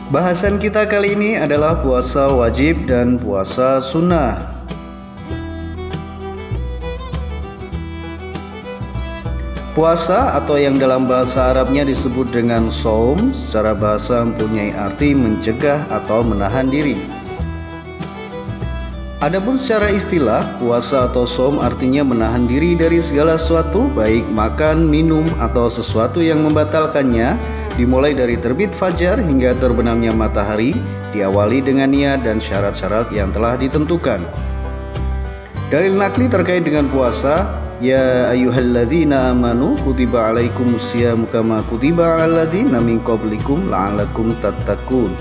Bahasan kita kali ini adalah puasa wajib dan puasa sunnah. Puasa atau yang dalam bahasa Arabnya disebut dengan shaum, secara bahasa mempunyai arti mencegah atau menahan diri. Adapun secara istilah, puasa atau shaum artinya menahan diri dari segala sesuatu, baik makan, minum, atau sesuatu yang membatalkannya, dimulai dari terbit fajar hingga terbenamnya matahari, diawali dengan niat dan syarat-syarat yang telah ditentukan. Dalil nakli terkait dengan puasa, ya ayyuhalladzina amanu kutiba alaikumusyamu kama kutiba alal ladzina min qablikum la'allakum tattaqun.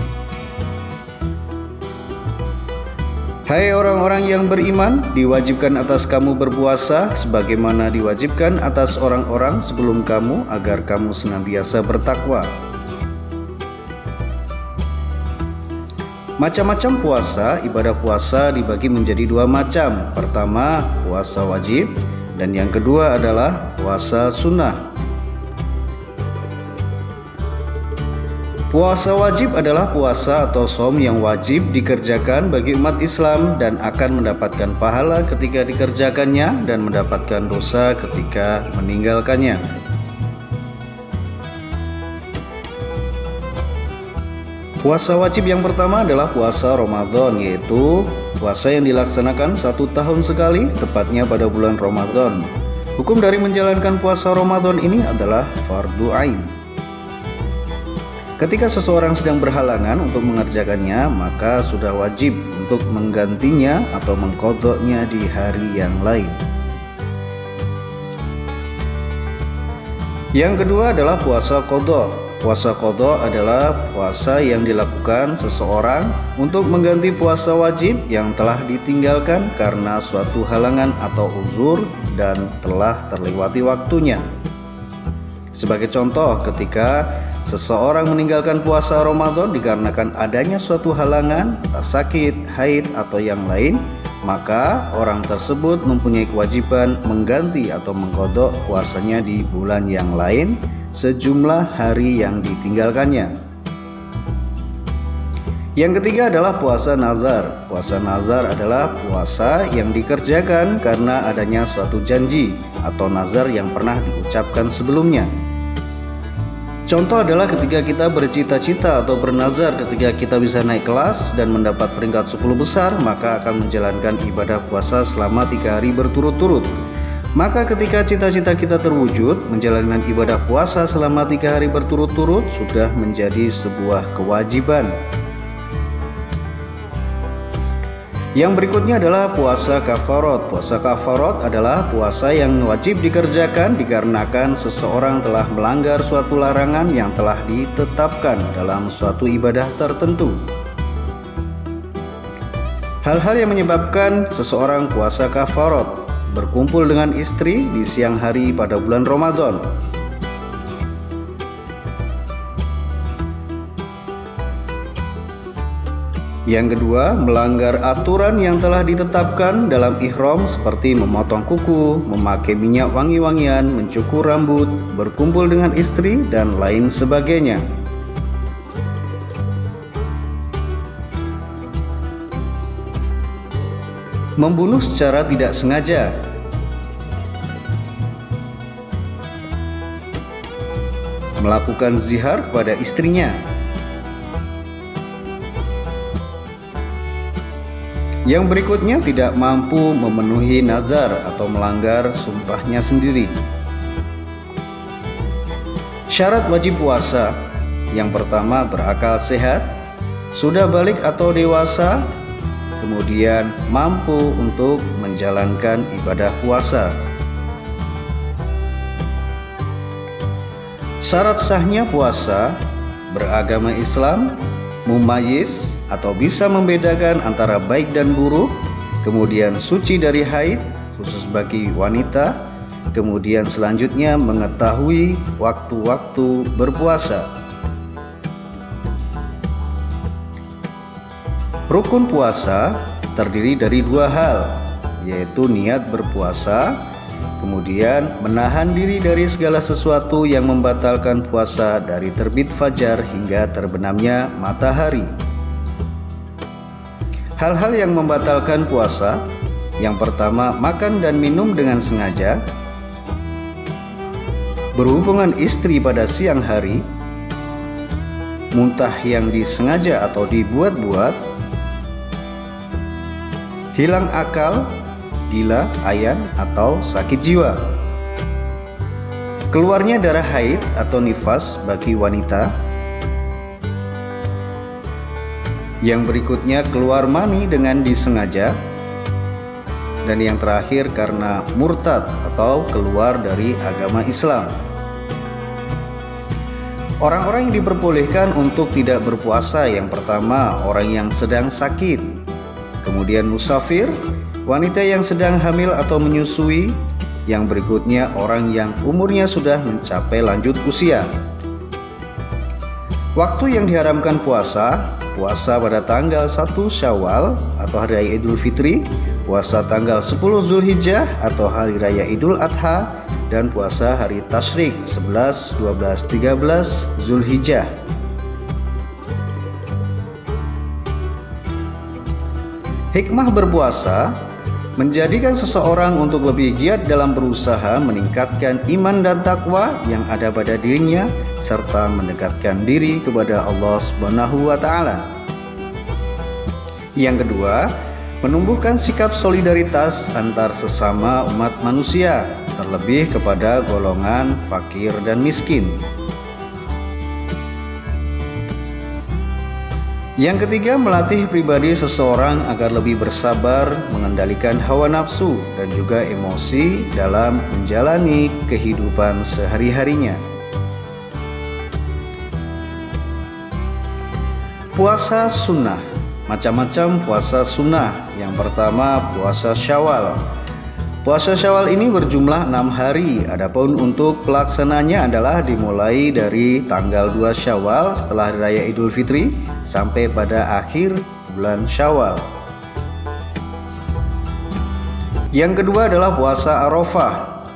Hai orang-orang yang beriman, diwajibkan atas kamu berpuasa sebagaimana diwajibkan atas orang-orang sebelum kamu agar kamu senantiasa bertakwa. Macam-macam puasa, ibadah puasa dibagi menjadi dua macam. Pertama, puasa wajib, dan yang kedua adalah puasa sunnah. Puasa wajib adalah puasa atau shaum yang wajib dikerjakan bagi umat Islam dan akan mendapatkan pahala ketika dikerjakannya dan mendapatkan dosa ketika meninggalkannya. Puasa wajib yang pertama adalah puasa Ramadan, yaitu puasa yang dilaksanakan 1 tahun sekali, tepatnya pada bulan Ramadan. Hukum dari menjalankan puasa Ramadan ini adalah fardu ain. Ketika seseorang sedang berhalangan untuk mengerjakannya, maka sudah wajib untuk menggantinya atau mengqadha'nya di hari yang lain. Yang kedua adalah puasa qadha. Puasa qadha adalah puasa yang dilakukan seseorang untuk mengganti puasa wajib yang telah ditinggalkan karena suatu halangan atau uzur dan telah terlewati waktunya. Sebagai contoh, ketika seseorang meninggalkan puasa Ramadan dikarenakan adanya suatu halangan, sakit, haid, atau yang lain, maka orang tersebut mempunyai kewajiban mengganti atau mengqadha puasanya di bulan yang lain sejumlah hari yang ditinggalkannya. Yang ketiga adalah puasa nazar. Puasa nazar adalah puasa yang dikerjakan karena adanya suatu janji atau nazar yang pernah diucapkan sebelumnya. Contoh adalah ketika kita bercita-cita atau bernazar ketika kita bisa naik kelas dan mendapat peringkat 10 besar, maka akan menjalankan ibadah puasa selama 3 hari berturut-turut. Maka ketika cita-cita kita terwujud, menjalankan ibadah puasa selama 3 hari berturut-turut sudah menjadi sebuah kewajiban. Yang berikutnya adalah puasa kafarat. Puasa kafarat adalah puasa yang wajib dikerjakan dikarenakan seseorang telah melanggar suatu larangan yang telah ditetapkan dalam suatu ibadah tertentu. Hal-hal yang menyebabkan seseorang puasa kafarat: berkumpul dengan istri di siang hari pada bulan Ramadan, yang kedua, melanggar aturan yang telah ditetapkan dalam ihram seperti memotong kuku, memakai minyak wangi-wangian, mencukur rambut, berkumpul dengan istri, dan lain sebagainya. Membunuh secara tidak sengaja. Melakukan zihar pada istrinya. Yang berikutnya, tidak mampu memenuhi nazar atau melanggar sumpahnya sendiri. Syarat wajib puasa: yang pertama, berakal sehat, sudah balik atau dewasa, kemudian mampu untuk menjalankan ibadah puasa. Syarat sahnya puasa: beragama Islam, mumayyiz atau bisa membedakan antara baik dan buruk, kemudian suci dari haid khusus bagi wanita, kemudian selanjutnya mengetahui waktu-waktu berpuasa. Rukun puasa terdiri dari 2 hal, yaitu niat berpuasa Kemudian menahan diri dari segala sesuatu yang membatalkan puasa dari terbit fajar hingga terbenamnya matahari. Hal-hal yang membatalkan puasa, yang pertama makan dan minum dengan sengaja, berhubungan istri pada siang hari, muntah yang disengaja atau dibuat-buat, hilang akal, gila, ayan, atau sakit jiwa, keluarnya darah haid atau nifas bagi wanita, yang berikutnya keluar mani dengan disengaja, dan yang terakhir karena murtad atau keluar dari agama Islam. Orang-orang yang diperbolehkan untuk tidak berpuasa, yang pertama orang yang sedang sakit, kemudian musafir, wanita yang sedang hamil atau menyusui, yang berikutnya orang yang umurnya sudah mencapai lanjut usia. Waktu yang diharamkan puasa pada tanggal 1 Syawal atau Hari Raya Idul Fitri, puasa tanggal 10 Zulhijjah atau Hari Raya Idul Adha, dan puasa hari Tasyrik 11, 12, 13 Zulhijjah. Hikmah berpuasa menjadikan seseorang untuk lebih giat dalam berusaha meningkatkan iman dan takwa yang ada pada dirinya, serta mendekatkan diri kepada Allah Subhanahu wa Ta'ala. Yang kedua, menumbuhkan sikap solidaritas antar sesama umat manusia, terlebih kepada golongan fakir dan miskin. Yang ketiga, melatih pribadi seseorang agar lebih bersabar, mengendalikan hawa nafsu dan juga emosi dalam menjalani kehidupan sehari-harinya. Puasa sunnah. Macam-macam puasa sunnah. Yang pertama, puasa Syawal. Puasa Syawal ini berjumlah 6 hari. Adapun untuk pelaksananya adalah dimulai dari tanggal 2 Syawal setelah Hari Raya Idul Fitri sampai pada akhir bulan Syawal. Yang kedua adalah puasa Arafah.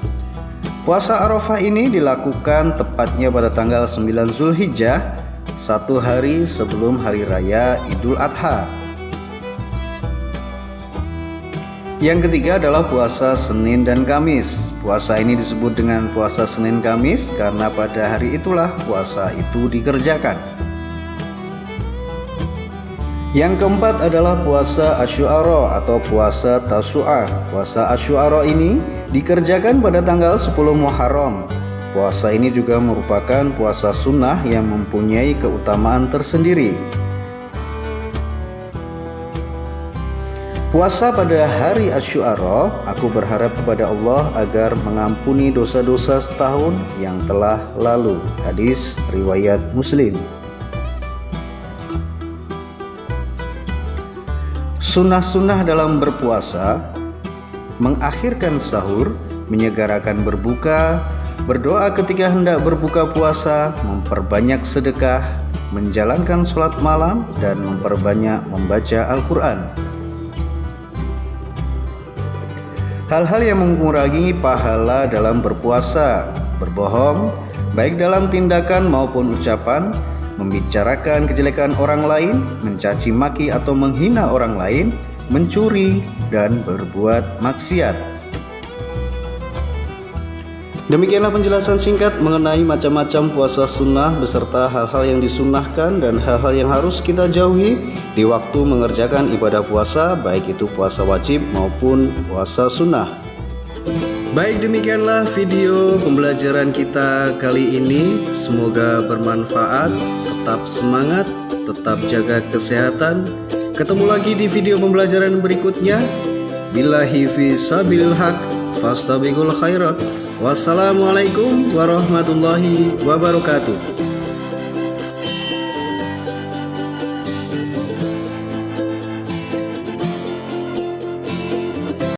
Puasa Arafah ini dilakukan tepatnya pada tanggal 9 Zulhijjah, 1 hari sebelum Hari Raya Idul Adha. Yang ketiga adalah puasa Senin dan Kamis. Puasa ini disebut dengan puasa Senin Kamis karena pada hari itulah puasa itu dikerjakan. Yang keempat adalah puasa Asyura atau puasa Tasu'ah. Puasa Asyura ini dikerjakan pada tanggal 10 Muharram. Puasa ini juga merupakan puasa sunnah yang mempunyai keutamaan tersendiri. Puasa pada hari Asyura, aku berharap kepada Allah agar mengampuni dosa-dosa setahun yang telah lalu. Hadis riwayat Muslim. Sunnah-sunnah dalam berpuasa: mengakhirkan sahur, menyegarakan berbuka, berdoa ketika hendak berbuka puasa, memperbanyak sedekah, menjalankan sholat malam, dan memperbanyak membaca Al-Quran. Hal-hal yang mengurangi pahala dalam berpuasa: berbohong, baik dalam tindakan maupun ucapan, membicarakan kejelekan orang lain, mencaci maki atau menghina orang lain, mencuri, dan berbuat maksiat. Demikianlah penjelasan singkat mengenai macam-macam puasa sunnah beserta hal-hal yang disunnahkan dan hal-hal yang harus kita jauhi di waktu mengerjakan ibadah puasa, baik itu puasa wajib maupun puasa sunnah. Baik, demikianlah video pembelajaran kita kali ini. Semoga bermanfaat. Tetap semangat, tetap jaga kesehatan. Ketemu lagi di video pembelajaran berikutnya. Billahi fi sabilil haq, fastabiqul khairat. Wassalamualaikum warahmatullahi wabarakatuh.